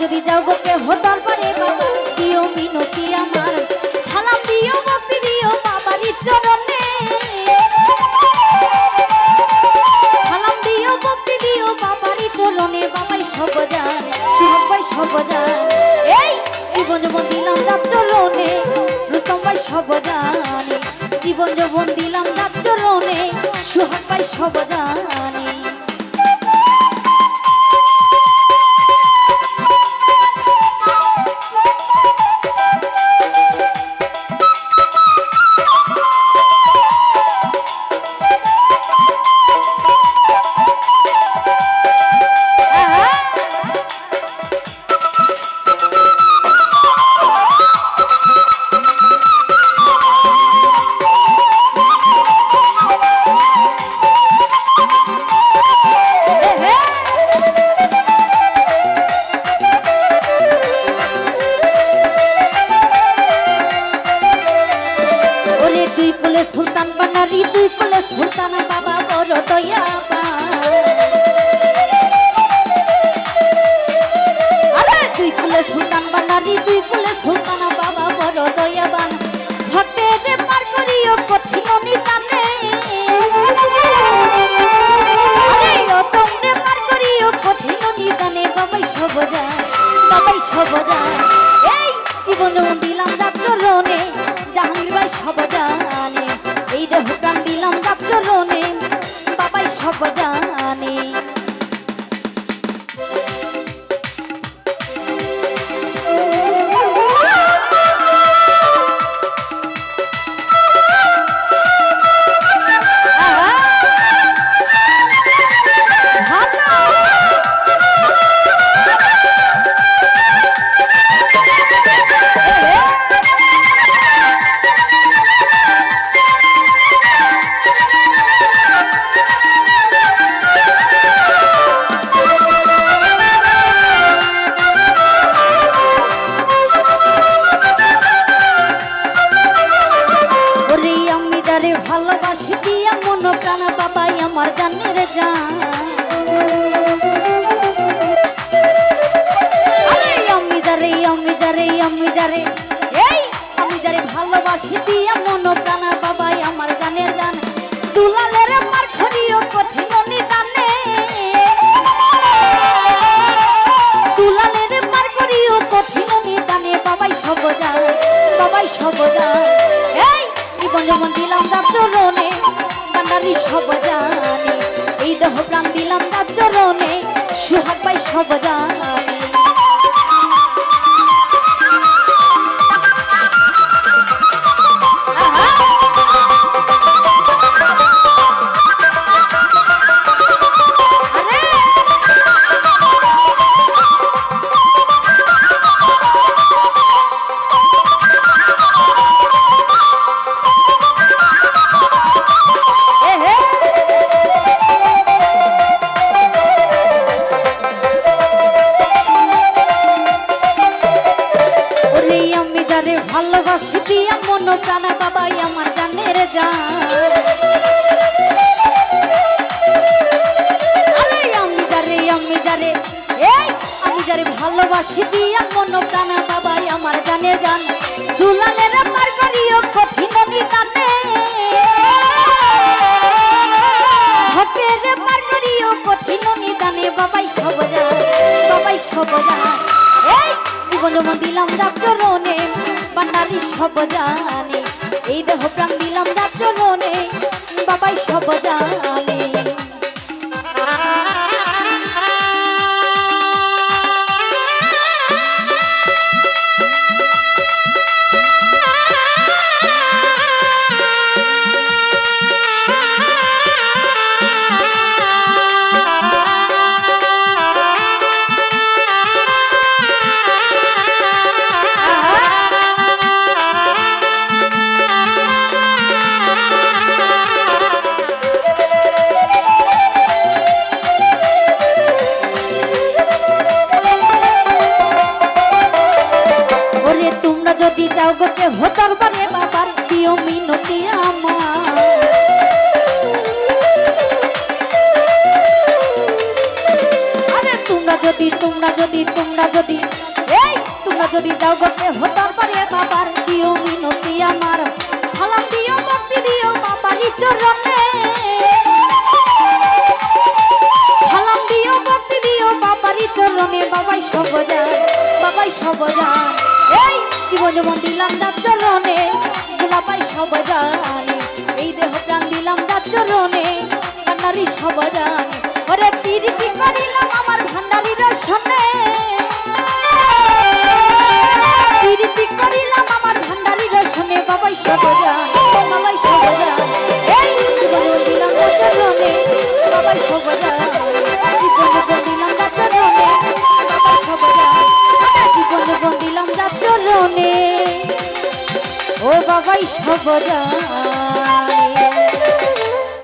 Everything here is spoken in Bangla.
যদি যাও গো কে হতার পারে বাবা দিও মিনতি আমার সালাম দিও ভক্তি দিও বাবারই চরণে সালাম দিও ভক্তি দিও বাবারই চরণে বাবাই সব জান সুহাগ ভাই সব জান এই জীবন যৌবন দিলাম যার চরণে রুস্তম ভাই সব জানে জীবন যৌবন দিলাম যার চরণে সুহাগ ভাই সব জানে সুলতান বানারি দুই কোলে সুলতান বাবা বড় দয়াবা আরে দুই কোলে সুলতান বানারি দুই কোলে সুলতান বাবা বড় দয়াবান ভক্তের পার করিও কঠিন নিদানে আরে ও তোমরে পার করিও কঠিন নিদানে বাবাই সব জান বাবাই সব জান এই জীবন যৌবন দিলাম যার চরণে জাহাঙ্গীর ভাই সব জানে এই দেহ প্রাণ দিলাম যার চরণে বাবাই সব জানে ভালোবাসি দিয়া মন প্রাণ বাবাই আমার জানের জান আরে আমি যারে এই আমি যারে ভালোবাসি দিয়া মন প্রাণ বাবাই আমার জানের জান দুলালের মার খড়িও কঠিন নিদানে দুলালের মার খড়িও কঠিন নিদানে বাবাই সব জান এই জীবন যৌবন দিলাম যার চরণে বান্দারি সব জানে এই দেহ প্রাণ দিলাম যার চরণে সুহাগ ভাই সব জানে ভালোবাসি দিয়া মন প্রাণ বাবাই আমার জানের জান আরে আমি যারে এই আমি যারে ভালোবাসি দিয়া মন প্রাণ বাবাই আমার জানের জান দুলালের পার করিও কঠিন নিদানে ভক্তের পার করিও কঠিন নিদানে বাবাই সব জান এই জীবন যৌবন দিলাম যার চরণে বান্দারি সব জানে এই দেহ প্রাণ দিলাম যার চরণে বাবাই সব জানে যাও গো কে হতার বারে বাবার দিও মিনতি আমার আরে তোমরা যদি এই তোমরা যদি যাও গতে হতার পারে বাবার দিও মিনতি আমার সালাম দিও ভক্তি দিও বাবারই চরণে সালাম দিও ভক্তি দিও বাবারই চরণে বাবাই সব জান এই জীবন যেমন দিলাম যার চরণে গোলাপাই সব জানে এই দেহ প্রাণ দিলাম যার চরণে ভান্ডারি সব জানে ওরে প্রীতি করিলাম আমার ভান্ডারির সনে প্রীতি করিলাম আমার ভান্ডারির সনে বাবাই সব জান এই জীবন দিলাম যার চরণে বাবাই সব জান জীবন দিলাম যার চরণে বাবাই সব জান জীবন দিলাম যার চরণে ও বাবাই সব জানে